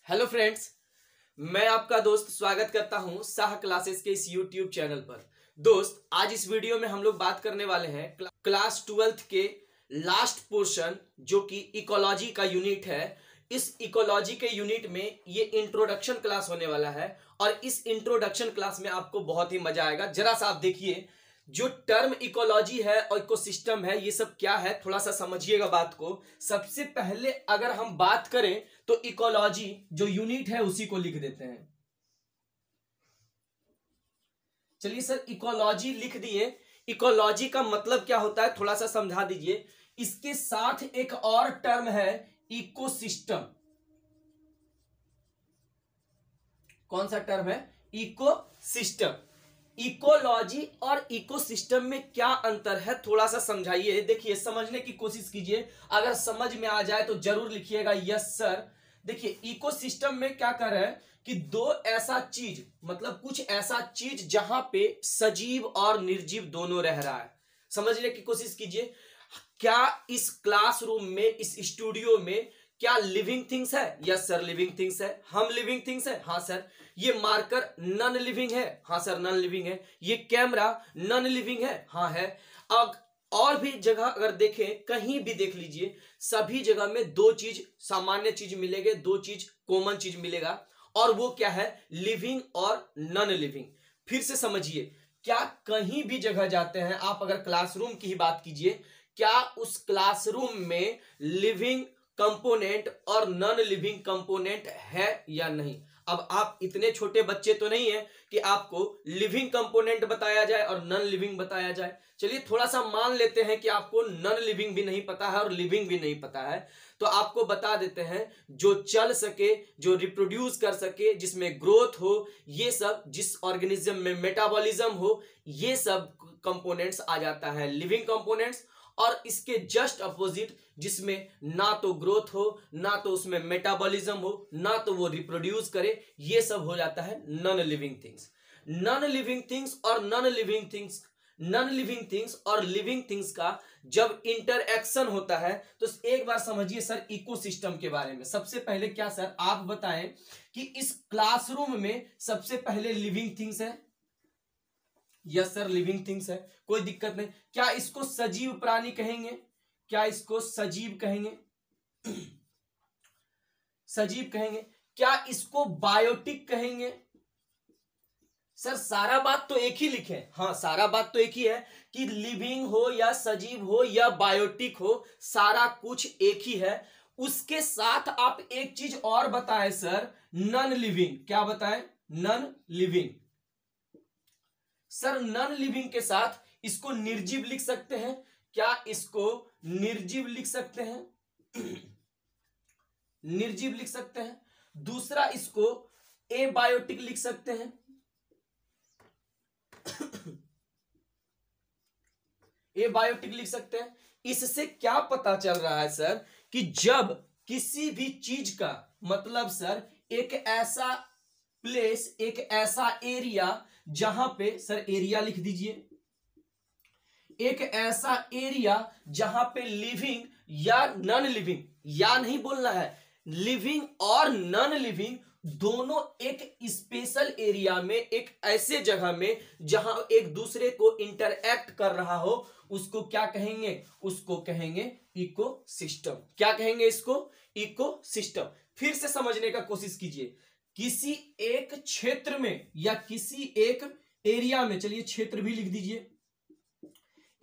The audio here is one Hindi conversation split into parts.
हेलो फ्रेंड्स, मैं आपका दोस्त स्वागत करता हूं साह क्लासेस के इस यूट्यूब चैनल पर। दोस्त, आज इस वीडियो में हम लोग बात करने वाले हैं क्लास 12th के लास्ट पोर्शन जो कि इकोलॉजी का यूनिट है। इस इकोलॉजी के यूनिट में ये इंट्रोडक्शन क्लास होने वाला है और इस इंट्रोडक्शन क्लास में आपको बहुत ही मजा आएगा। जरा सा आप देखिए, जो टर्म इकोलॉजी है और इकोसिस्टम है, ये सब क्या है, थोड़ा सा समझिएगा बात को। सबसे पहले अगर हम बात करें तो इकोलॉजी जो यूनिट है उसी को लिख देते हैं। चलिए सर, इकोलॉजी लिख दिए। इकोलॉजी का मतलब क्या होता है थोड़ा सा समझा दीजिए। इसके साथ एक और टर्म है इकोसिस्टम। कौन सा टर्म है? इकोसिस्टम। इकोलॉजी और इकोसिस्टम में क्या अंतर है थोड़ा सा समझाइए। देखिए, समझने की कोशिश कीजिए, अगर समझ में आ जाए तो जरूर लिखिएगा यस सर। देखिए, इकोसिस्टम में क्या कर रहा है कि दो ऐसा चीज, मतलब कुछ ऐसा चीज जहां पे सजीव और निर्जीव दोनों रह रहा है। समझने की कोशिश कीजिए। क्या इस क्लासरूम में, इस स्टूडियो में क्या लिविंग थिंग्स है? यस सर, लिविंग थिंग्स है। हम लिविंग थिंग्स है? हाँ सर। ये मार्कर नॉन लिविंग है? हाँ सर, नॉन लिविंग है। ये कैमरा नॉन लिविंग है? हाँ है। अब और भी जगह अगर देखें, कहीं भी देख लीजिए, सभी जगह में दो चीज सामान्य चीज मिलेंगे, दो चीज कॉमन चीज मिलेगा, और वो क्या है? लिविंग और नॉन लिविंग। फिर से समझिए, क्या कहीं भी जगह जाते हैं आप, अगर क्लासरूम की ही बात कीजिए, क्या उस क्लासरूम में लिविंग कंपोनेंट और नॉन लिविंग कंपोनेंट है या नहीं? अब आप इतने छोटे बच्चे तो नहीं है कि आपको लिविंग कंपोनेंट बताया जाए और नॉन लिविंग बताया जाए। चलिए, थोड़ा सा मान लेते हैं कि आपको नॉन लिविंग भी नहीं पता है और लिविंग भी नहीं पता है, तो आपको बता देते हैं जो चल सके, जो रिप्रोड्यूस कर सके, जिसमें ग्रोथ हो, ये सब, जिस ऑर्गेनिज्म में मेटाबॉलिज्म हो, ये सब कंपोनेंट्स आ जाता है लिविंग कंपोनेंट्स। और इसके जस्ट अपोजिट, जिसमें ना तो ग्रोथ हो, ना तो उसमें मेटाबॉलिज्म हो, ना तो वो रिप्रोड्यूस करे, ये सब हो जाता है non living things. Non living things और non living things, non living things और लिविंग थिंग्स का जब इंटरएक्शन होता है तो एक बार समझिए सर इकोसिस्टम के बारे में। सबसे पहले क्या सर आप बताएं कि इस क्लासरूम में सबसे पहले लिविंग थिंग्स है? यस सर, लिविंग थिंग्स है, कोई दिक्कत नहीं। क्या इसको सजीव प्राणी कहेंगे? क्या इसको सजीव कहेंगे? सजीव कहेंगे। क्या इसको बायोटिक कहेंगे? सर, सारा बात तो एक ही लिखे। हाँ, सारा बात तो एक ही है कि लिविंग हो या सजीव हो या बायोटिक हो, सारा कुछ एक ही है। उसके साथ आप एक चीज और बताएं सर, नॉन लिविंग। क्या बताएं? Non living. Sir, non living के साथ इसको निर्जीव लिख सकते हैं। क्या इसको निर्जीव लिख सकते हैं? निर्जीव लिख सकते हैं। दूसरा, इसको एबायोटिक लिख सकते हैं। एबायोटिक लिख सकते हैं। इससे क्या पता चल रहा है सर कि जब किसी भी चीज का, मतलब सर एक ऐसा प्लेस, एक ऐसा एरिया जहां पे, सर एरिया लिख दीजिए, एक ऐसा एरिया जहां पे लिविंग या नॉन लिविंग, या नहीं बोलना है, लिविंग और नॉन लिविंग दोनों एक स्पेशल एरिया में, एक ऐसे जगह में जहां एक दूसरे को इंटरएक्ट कर रहा हो, उसको क्या कहेंगे? उसको कहेंगे इकोसिस्टम। क्या कहेंगे इसको? इकोसिस्टम। फिर से समझने का कोशिश कीजिए। किसी एक क्षेत्र में या किसी एक एरिया में, चलिए क्षेत्र भी लिख दीजिए,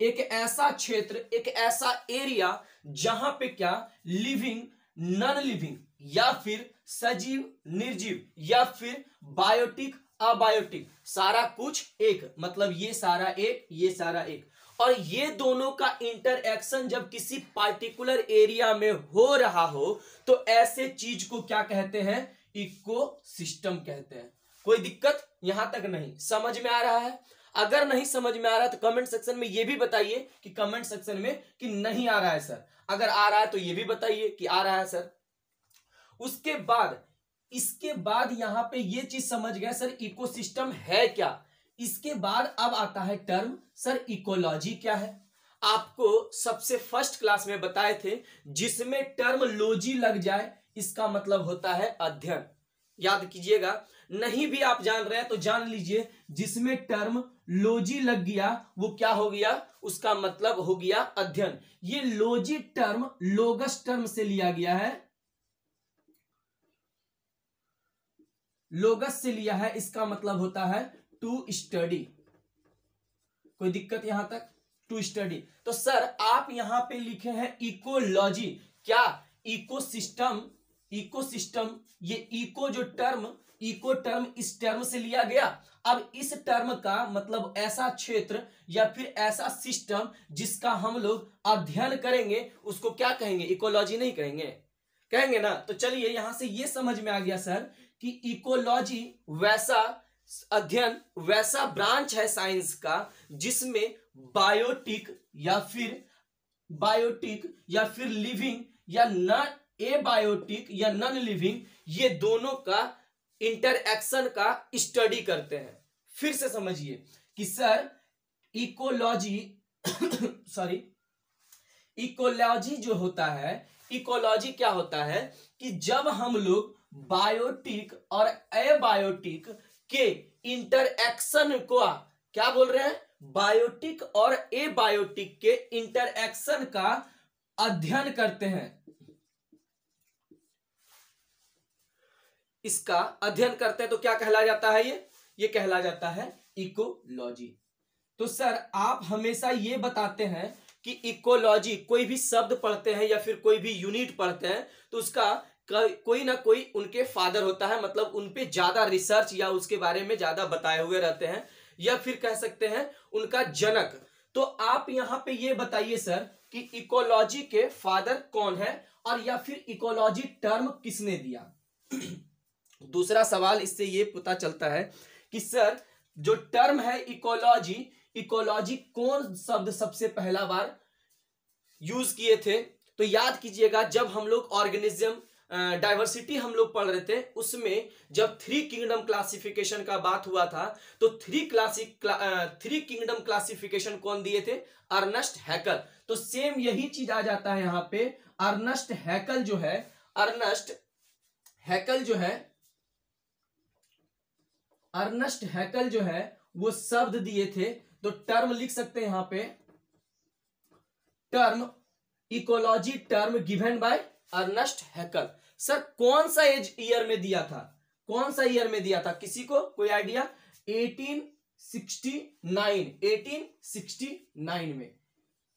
एक ऐसा क्षेत्र, एक ऐसा एरिया जहां पे क्या? लिविंग, नॉन लिविंग, या फिर सजीव, निर्जीव, या फिर बायोटिक, अबायोटिक, सारा कुछ एक, मतलब ये सारा एक, ये सारा एक। और ये दोनों का इंटरएक्शन जब किसी पार्टिकुलर एरिया में हो रहा हो तो ऐसे चीज को क्या कहते हैं? इकोसिस्टम कहते हैं। कोई दिक्कत यहां तक नहीं? समझ में आ रहा है? अगर नहीं समझ में आ रहा है तो कमेंट सेक्शन में ये भी बताइए कि कमेंट सेक्शन में कि नहीं आ रहा है सर। अगर आ रहा है तो ये भी बताइए कि आ रहा है सर। उसके बाद, इसके बाद यहां पे ये चीज समझ गए सर इकोसिस्टम है क्या। इसके बाद अब आता है टर्म, सर इकोलॉजी क्या है। आपको सबसे फर्स्ट क्लास में बताए थे, जिसमें टर्म लॉजी लग जाए इसका मतलब होता है अध्ययन। याद कीजिएगा, नहीं भी आप जान रहे हैं तो जान लीजिए, जिसमें टर्म लॉजी लग गया वो क्या हो गया, उसका मतलब हो गया अध्ययन। ये लॉजी टर्म लोगस टर्म से लिया गया है, लोगस से लिया है, इसका मतलब होता है टू स्टडी। कोई दिक्कत यहां तक? To study. तो सर आप यहां पे लिखे हैं इकोलॉजी, क्या इकोसिस्टम, इकोसिस्टम, ये इको जो टर्म, इको टर्म इस टर्म से लिया गया। अब इस टर्म का मतलब ऐसा क्षेत्र या फिर ऐसा सिस्टम जिसका हम लोग अध्ययन करेंगे उसको क्या कहेंगे, इकोलॉजी नहीं कहेंगे, कहेंगे ना। तो चलिए यहां से ये समझ में आ गया सर कि इकोलॉजी वैसा अध्ययन, वैसा ब्रांच है साइंस का जिसमें बायोटिक या फिर लिविंग या नॉन एबायोटिक या नॉन लिविंग, ये दोनों का इंटरएक्शन का स्टडी करते हैं। फिर से समझिए कि सर इकोलॉजी सॉरी, इकोलॉजी जो होता है, इकोलॉजी क्या होता है कि जब हम लोग बायोटिक और एबायोटिक के इंटरएक्शन को क्या बोल रहे हैं, बायोटिक और एबायोटिक के इंटरएक्शन का अध्ययन करते हैं, इसका अध्ययन करते हैं तो क्या कहला जाता है, ये कहला जाता है इकोलॉजी। तो सर आप हमेशा ये बताते हैं कि इकोलॉजी, कोई भी शब्द पढ़ते हैं या फिर कोई भी यूनिट पढ़ते हैं तो उसका कोई ना कोई उनके फादर होता है, मतलब उनपे ज्यादा रिसर्च या उसके बारे में ज्यादा बताए हुए रहते हैं, या फिर कह सकते हैं उनका जनक। तो आप यहां पे ये बताइए सर कि इकोलॉजी के फादर कौन है और या फिर इकोलॉजी टर्म किसने दिया। दूसरा सवाल इससे ये पता चलता है कि सर जो टर्म है इकोलॉजी, इकोलॉजी कौन शब्द सबसे पहला बार यूज किए थे। तो याद कीजिएगा, जब हम लोग ऑर्गेनिज्म डाइवर्सिटी हम लोग पढ़ रहे थे उसमें जब 3 किंगडम क्लासिफिकेशन का बात हुआ था तो 3 किंगडम क्लासिफिकेशन कौन दिए थे, अर्नस्ट हैकल। तो सेम यही चीज आ जाता है यहां पे, अर्नस्ट हैकल जो है, अर्नस्ट हैकल जो है वो शब्द दिए थे। तो टर्म लिख सकते हैं यहां पे, term ecology term given by Ernst Haeckel. Sir कौन सा ईयर में दिया था, कौन सा ईयर में दिया था, किसी को कोई आइडिया? 1869 में।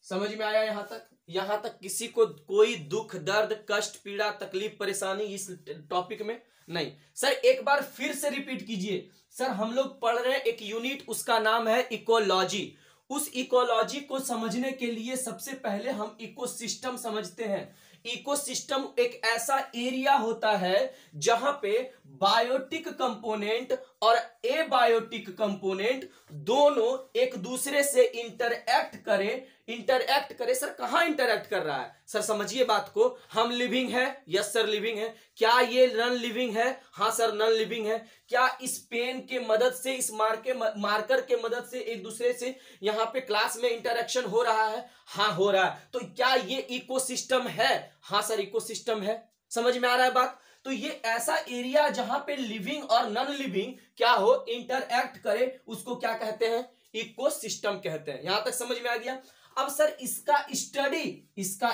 समझ में आया यहां तक? यहां तक किसी को कोई दुख, दर्द, कष्ट, पीड़ा, तकलीफ, परेशानी इस टॉपिक में नहीं? सर एक बार फिर से रिपीट कीजिए। सर हम लोग पढ़ रहे हैं एक यूनिट, उसका नाम है इकोलॉजी। उस इकोलॉजी को समझने के लिए सबसे पहले हम इकोसिस्टम समझते हैं। इकोसिस्टम एक ऐसा एरिया होता है जहां पे बायोटिक कंपोनेंट और एबायोटिक कंपोनेंट दोनों एक दूसरे से इंटरएक्ट करे। सर कहां इंटरएक्ट कर रहा है? सर समझिए बात को, हम लिविंग है, यस सर लिविंग है। क्या ये नॉन लिविंग है? हाँ सर नॉन लिविंग है। क्या इस पेन के मदद से, इस मार्कर के मदद से एक दूसरे से यहां पे क्लास में इंटरेक्शन हो रहा है? हाँ हो रहा है। तो क्या ये इकोसिस्टम है? हाँ सर इकोसिस्टम है। समझ में आ रहा है बात? तो ये ऐसा एरिया जहां पे लिविंग और नॉन लिविंग क्या हो, इंटरएक्ट करे, उसको क्या कहते हैं? इकोसिस्टम कहते हैं। यहां तक समझ में आ गया? अब सर इसका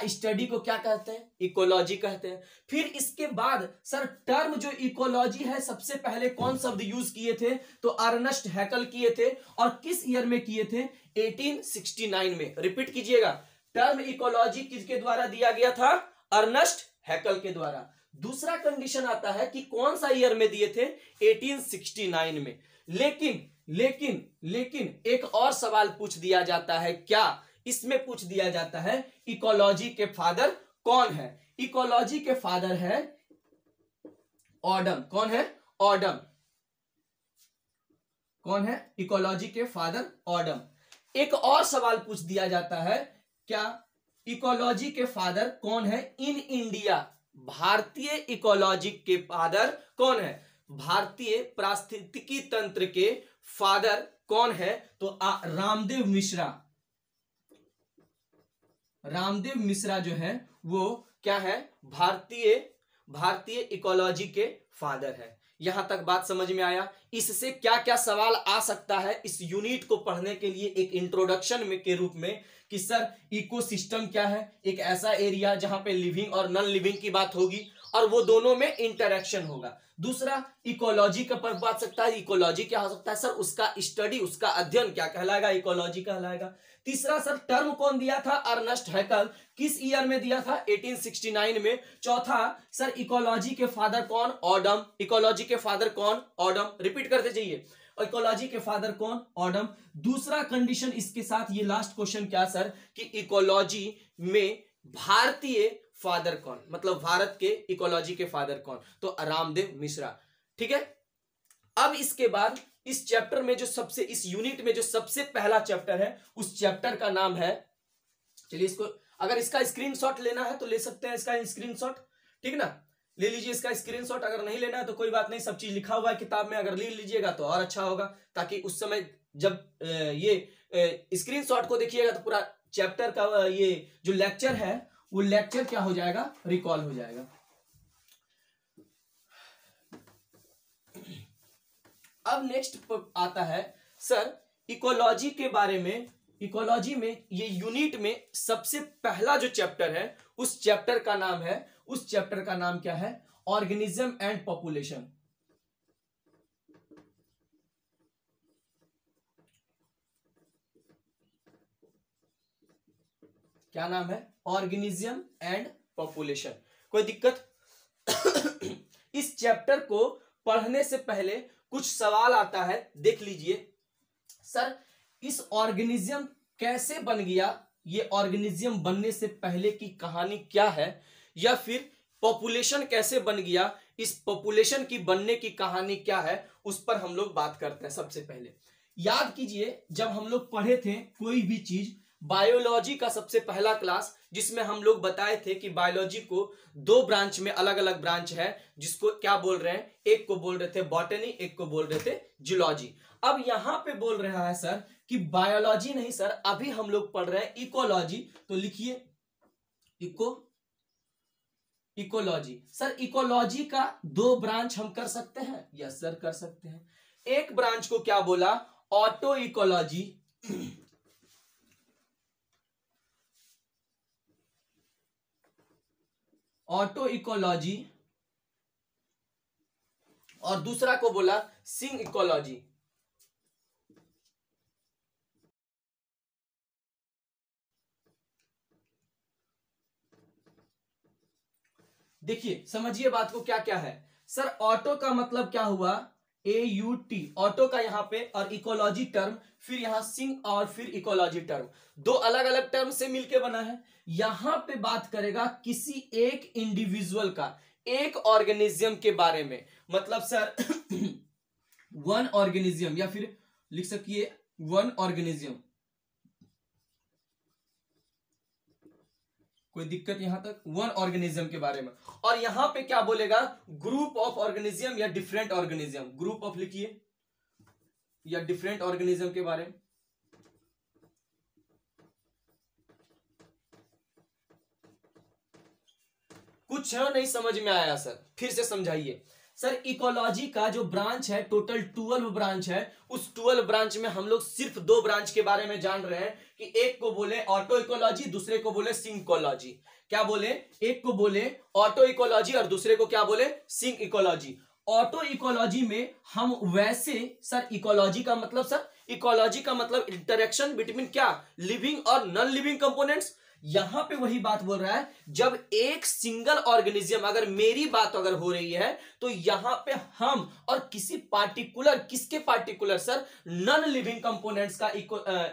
स्टडी को क्या कहते हैं? इकोलॉजी कहते हैं। फिर इसके बाद सर टर्म जो इकोलॉजी है सबसे पहले कौन शब्द यूज किए थे? तो अर्नस्ट हैकल किए थे। और किस ईयर में किए थे? 1869 में। रिपीट कीजिएगा, टर्म इकोलॉजी किसके द्वारा दिया गया था? अर्नस्ट हैकल के द्वारा। दूसरा कंडीशन आता है कि कौन सा ईयर में दिए थे? 1869 में। लेकिन एक और सवाल पूछ दिया जाता है, क्या इसमें पूछ दिया जाता है इकोलॉजी के फादर कौन है? इकोलॉजी के फादर है ऑडम। कौन है? ऑडम। कौन है इकोलॉजी के फादर? ऑडम। एक और सवाल पूछ दिया जाता है, क्या इकोलॉजी के फादर कौन है इन इंडिया? भारतीय इकोलॉजी के फादर कौन है? भारतीय पारिस्थितिकी तंत्र के फादर कौन है? तो रामदेव मिश्रा। रामदेव मिश्रा जो है वो क्या है? भारतीय भारतीय इकोलॉजी के फादर है। यहां तक बात समझ में आया। इससे क्या क्या सवाल आ सकता है इस यूनिट को पढ़ने के लिए एक इंट्रोडक्शन में के रूप में कि सर इकोसिस्टम क्या है, एक ऐसा एरिया जहां पे लिविंग और नॉन लिविंग की बात होगी और वो दोनों में इंटरेक्शन होगा। दूसरा इकोलॉजी का पर बात सकता है, इकोलॉजी क्या हो सकता है सर, उसका स्टडी, उसका अध्ययन क्या कहलाएगा, इकोलॉजी कहलाएगा। तीसरा सर टर्म कौन दिया था, अर्नेस्ट हैकल, किस ईयर में दिया था, 1869 में। चौथा सर इकोलॉजी के फादर कौन, ऑडम, इकोलॉजी के फादर कौन, ऑडम, रिपीट करते जाइए, इकोलॉजी के फादर कौन, ऑडम। दूसरा कंडीशन इसके साथ ये लास्ट क्वेश्चन क्या सर कि इकोलॉजी में भारतीय फादर कौन, मतलब भारत के इकोलॉजी के फादर कौन, तो रामदेव मिश्रा। ठीक है। अब इसके बाद इस चैप्टर में जो सबसे, इस यूनिट में जो सबसे पहला चैप्टर है उस चैप्टर का नाम है, चलिए इसको, अगर इसका स्क्रीनशॉट लेना है तो ले सकते हैं इसका स्क्रीनशॉट, ठीक ना, ले लीजिए इसका स्क्रीनशॉट। अगर नहीं लेना है तो कोई बात नहीं, सब चीज लिखा हुआ है किताब में, अगर ले लीजिएगा तो और अच्छा होगा, ताकि उस समय जब ये स्क्रीनशॉट को देखिएगा तो पूरा चैप्टर का ये जो लेक्चर है वो लेक्चर क्या हो जाएगा, रिकॉल हो जाएगा। अब नेक्स्ट आता है सर इकोलॉजी के बारे में। इकोलॉजी में ये यूनिट में सबसे पहला जो चैप्टर है उस चैप्टर का नाम है, उस चैप्टर का नाम क्या है, ऑर्गेनिज्म एंड पॉपुलेशन। क्या नाम है, ऑर्गेनिज्म एंड पॉपुलेशन। कोई दिक्कत? इस चैप्टर को पढ़ने से पहले कुछ सवाल आता है, देख लीजिए। सर इस ऑर्गेनिज्म कैसे बन गया, ये ऑर्गेनिज्म बनने से पहले की कहानी क्या है, या फिर पॉपुलेशन कैसे बन गया, इस पॉपुलेशन की बनने की कहानी क्या है, उस पर हम लोग बात करते हैं। सबसे पहले याद कीजिए जब हम लोग पढ़े थे कोई भी चीज, बायोलॉजी का सबसे पहला क्लास जिसमें हम लोग बताए थे कि बायोलॉजी को दो ब्रांच में, अलग अलग ब्रांच है, जिसको क्या बोल रहे हैं, एक को बोल रहे थे बॉटनी, एक को बोल रहे थे जूलॉजी। अब यहां पे बोल रहा है सर कि बायोलॉजी नहीं सर, अभी हम लोग पढ़ रहे हैं इकोलॉजी, तो लिखिए इकोलॉजी। सर इकोलॉजी का दो ब्रांच हम कर सकते हैं, यस सर कर सकते हैं। एक ब्रांच को क्या बोला, ऑटो इकोलॉजी, ऑटो इकोलॉजी, और दूसरा को बोला सिंग इकोलॉजी। देखिए समझिए बात को, क्या क्या है सर, ऑटो का मतलब क्या हुआ, AUT, ऑटो का यहां पे, और इकोलॉजी टर्म, फिर यहां सिंग और फिर इकोलॉजी टर्म, दो अलग अलग टर्म से मिलके बना है। यहां पे बात करेगा किसी एक इंडिविजुअल का, एक ऑर्गेनिज्म के बारे में, मतलब सर वन ऑर्गेनिज्म, या फिर लिख सकिए वन ऑर्गेनिज्म। कोई दिक्कत यहां तक, वन ऑर्गेनिज्म के बारे में। और यहां पे क्या बोलेगा, ग्रुप ऑफ ऑर्गेनिज्म या डिफरेंट ऑर्गेनिज्म, ग्रुप ऑफ लिखिए या डिफरेंट ऑर्गेनिज्म के बारे में। कुछ नहीं समझ में आया सर, फिर से समझाइए। सर इकोलॉजी का जो ब्रांच है, टोटल 12 ब्रांच है, उस 12 ब्रांच में हम लोग सिर्फ दो ब्रांच के बारे में जान रहे हैं कि एक को बोले ऑटो इकोलॉजी, दूसरे को बोले सिंग इकोलॉजी। क्या बोले, एक को बोले ऑटो इकोलॉजी और दूसरे को क्या बोले, सिंग इकोलॉजी। ऑटो इकोलॉजी में हम वैसे सर, इकोलॉजी का मतलब सर, इकोलॉजी का मतलब इंटरेक्शन बिटवीन क्या, लिविंग और नॉन लिविंग कंपोनेंट्स। यहां पे वही बात बोल रहा है, जब एक सिंगल ऑर्गेनिज्म, अगर मेरी बात अगर हो रही है तो यहां पे हम और किसी पार्टिकुलर, किसके particular sir, non living components का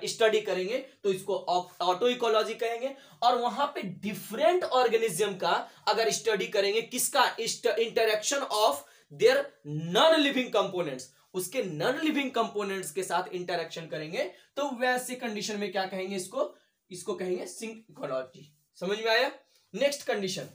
स्टडी करेंगे तो इसको ऑटो इकोलॉजी कहेंगे। और वहां पे डिफरेंट ऑर्गेनिज्म का अगर स्टडी करेंगे, किसका, interaction of their non living components, उसके नॉन लिविंग कंपोनेंट्स के साथ इंटरेक्शन करेंगे, तो वैसे कंडीशन में क्या कहेंगे, इसको कहेंगे सिंग इकोलॉजी। समझ में आया? नेक्स्ट कंडीशन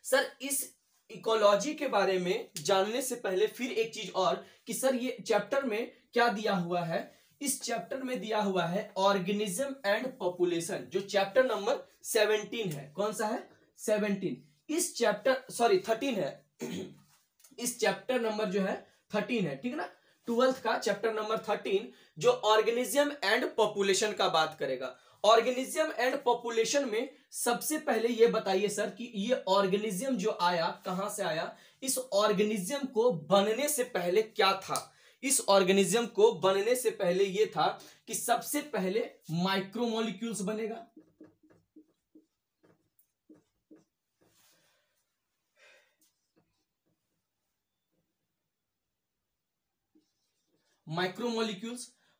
सर, इस इकोलॉजी के बारे में जानने से पहले फिर एक चीज और कि सर ये चैप्टर में क्या दिया हुआ है, इस चैप्टर में दिया हुआ है ऑर्गेनिज्म एंड पॉपुलेशन, जो चैप्टर नंबर 17 है। कौन सा है, 17। इस चैप्टर 13 है इस चैप्टर नंबर जो है 13 है, ठीक है ना, 12th का चैप्टर नंबर 13 जो ऑर्गेनिज्म एंड पॉपुलेशन का बात करेगा। ऑर्गेनिज्म एंड पॉपुलेशन में सबसे पहले ये बताइए सर कि ये ऑर्गेनिज्म जो आया कहां से आया, इस ऑर्गेनिज्म को बनने से पहले क्या था। इस ऑर्गेनिज्म को बनने से पहले ये था कि सबसे पहले माइक्रोमोलिक्यूल्स बनेगा,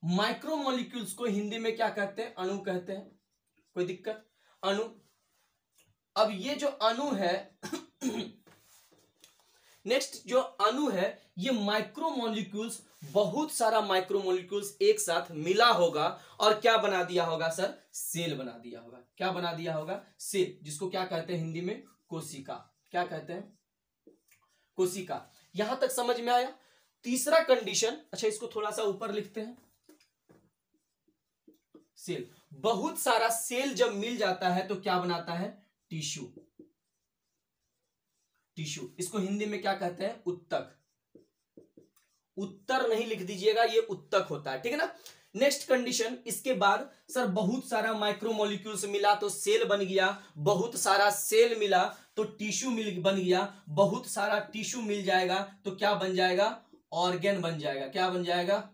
माइक्रोमोलिक्यूल्स को हिंदी में क्या कहते हैं, अणु कहते हैं। कोई दिक्कत, अणु। अब ये जो अणु है नेक्स्ट जो अणु है ये माइक्रोमोलिक्यूल्स, बहुत सारा माइक्रोमोलिक्यूल्स एक साथ मिला होगा और क्या बना दिया होगा सर, सेल बना दिया होगा। क्या बना दिया होगा, सेल, जिसको क्या कहते हैं हिंदी में, कोशिका। क्या कहते हैं, कोशिका। यहां तक समझ में आया। तीसरा कंडीशन, अच्छा इसको थोड़ा सा ऊपर लिखते हैं, सेल। बहुत सारा सेल जब मिल जाता है तो क्या बनाता है, टिश्यू। टिश्यू, इसको हिंदी में क्या कहते हैं, उत्तक। उत्तर नहीं लिख दीजिएगा, ये उत्तक होता है, ठीक है ना। नेक्स्ट कंडीशन, इसके बाद सर बहुत सारा माइक्रोमोलिक्यूल्स मिला तो सेल बन गया, बहुत सारा सेल मिला तो टिश्यू बन गया, बहुत सारा टिश्यू मिल जाएगा तो क्या बन जाएगा, ऑर्गेन बन जाएगा। क्या बन जाएगा,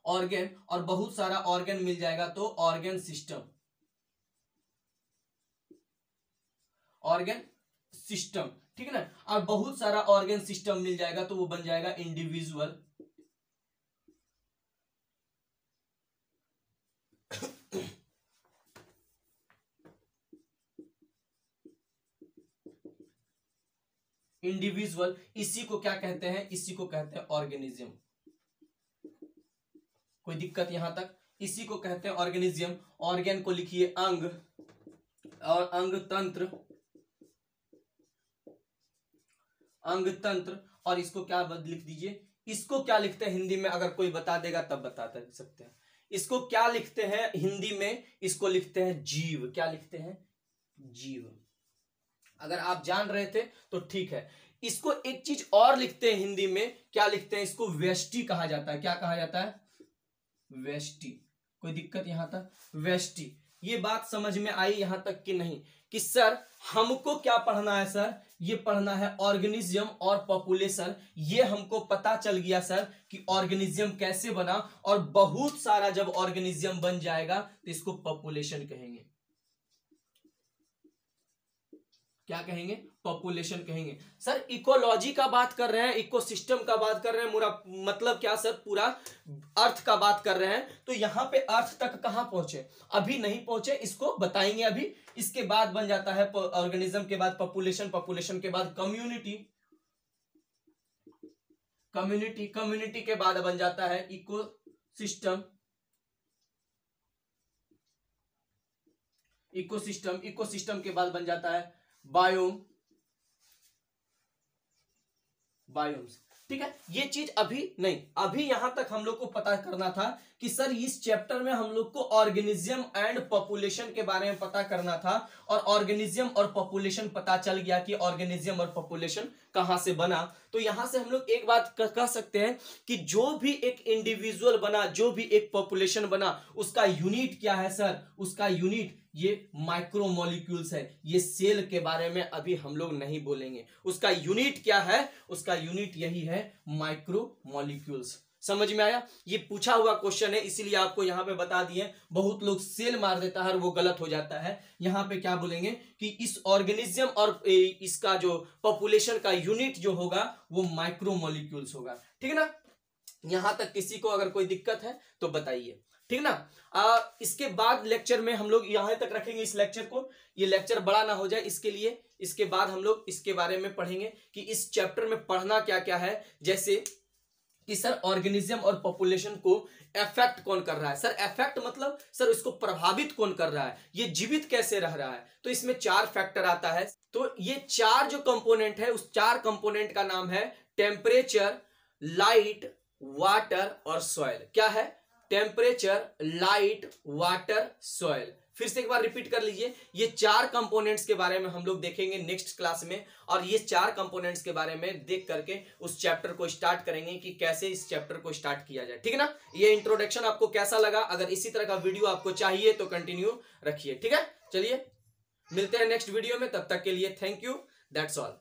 ऑर्गेन। और बहुत सारा ऑर्गेन मिल जाएगा तो ऑर्गेन सिस्टम। ऑर्गेन सिस्टम, ठीक है ना। और बहुत सारा ऑर्गेन सिस्टम मिल जाएगा तो वो बन जाएगा इंडिविजुअल। इंडिविजुअल, इसी को क्या कहते हैं, इसी को कहते हैं ऑर्गेनिज्म। कोई दिक्कत यहां तक, इसी को कहते हैं ऑर्गेनिज्म। ऑर्गेन को लिखिए अंग, और अंग तंत्र, अंग तंत्र। और इसको क्या लिख दीजिए, इसको क्या लिखते हैं हिंदी में, अगर कोई बता देगा तब बता सकते हैं। इसको क्या लिखते हैं हिंदी में, इसको लिखते हैं जीव। क्या लिखते हैं, जीव। अगर आप जान रहे थे तो ठीक है। इसको एक चीज और लिखते हैं हिंदी में, क्या लिखते हैं, इसको व्यष्टि कहा जाता है। क्या कहा जाता है, व्यष्टि। कोई दिक्कत यहां तक, व्यष्टि। ये बात समझ में आई यहां तक कि नहीं, कि सर हमको क्या पढ़ना है सर, ये पढ़ना है ऑर्गेनिज्म और पॉपुलेशन। ये हमको पता चल गया सर कि ऑर्गेनिज्म कैसे बना, और बहुत सारा जब ऑर्गेनिज्म बन जाएगा तो इसको पॉपुलेशन कहेंगे। क्या कहेंगे, पॉपुलेशन कहेंगे। सर इकोलॉजी का बात कर रहे हैं, इकोसिस्टम का बात कर रहे हैं, पूरा मतलब क्या सर, पूरा अर्थ का बात कर रहे हैं। तो यहां पे अर्थ तक कहां पहुंचे, अभी नहीं पहुंचे, इसको बताएंगे अभी। इसके बाद बन जाता है ऑर्गेनिज्म के बाद पॉपुलेशन, पॉपुलेशन के बाद कम्युनिटी, कम्युनिटी, कम्युनिटी के बाद बन जाता है इकोसिस्टम, इकोसिस्टम, इकोसिस्टम के बाद बन जाता है बायोम, बायोम्स। ठीक है, ये चीज अभी नहीं, अभी यहां तक हम लोग को पता करना था कि सर इस चैप्टर में हम लोग को ऑर्गेनिज्म एंड पॉपुलेशन के बारे में पता करना था। और ऑर्गेनिज्म और पॉपुलेशन पता चल गया कि ऑर्गेनिज्म और पॉपुलेशन कहां से बना। तो यहां से हम लोग एक बात कह सकते हैं कि जो भी एक इंडिविजुअल बना, जो भी एक पॉपुलेशन बना, उसका यूनिट क्या है सर, उसका यूनिट ये माइक्रोमोलिक्यूल्स है। ये सेल के बारे में अभी हम लोग नहीं बोलेंगे, उसका यूनिट क्या है, उसका यूनिट यही है माइक्रोमोलिक्यूल्स। समझ में आया, ये पूछा हुआ क्वेश्चन है इसीलिए आपको यहां पे बता दिए। बहुत लोग सेल मार देता है और वो गलत हो जाता है। यहां पे क्या बोलेंगे कि इस ऑर्गेनिज्म और इसका जो पॉपुलेशन का यूनिट जो होगा वो माइक्रोमोलिक्यूल्स होगा। ठीक है ना, यहां तक किसी को अगर कोई दिक्कत है तो बताइए, ठीक ना। इसके बाद लेक्चर में हम लोग यहां तक रखेंगे इस लेक्चर को, ये लेक्चर बड़ा ना हो जाए इसके लिए। इसके बाद हम लोग इसके बारे में पढ़ेंगे कि इस चैप्टर में पढ़ना क्या क्या है, जैसे कि सर ऑर्गेनिज्म और पॉपुलेशन को इफेक्ट कौन कर रहा है। सर इफेक्ट मतलब सर इसको प्रभावित कौन कर रहा है, ये जीवित कैसे रह रहा है। तो इसमें 4 फैक्टर आता है। तो ये 4 जो कंपोनेंट है, उस 4 कंपोनेंट का नाम है टेम्परेचर, लाइट, वाटर और सॉइल। क्या है, टेम्परेचर, लाइट, वाटर, सॉइल। फिर से एक बार रिपीट कर लीजिए, ये 4 कंपोनेंट्स के बारे में हम लोग देखेंगे नेक्स्ट क्लास में, और ये 4 कंपोनेंट्स के बारे में देख करके उस चैप्टर को स्टार्ट करेंगे कि कैसे इस चैप्टर को स्टार्ट किया जाए। ठीक है ना। ये इंट्रोडक्शन आपको कैसा लगा? अगर इसी तरह का वीडियो आपको चाहिए तो कंटिन्यू रखिए। ठीक है, चलिए मिलते हैं नेक्स्ट वीडियो में, तब तक के लिए थैंक यू, दैट्स ऑल।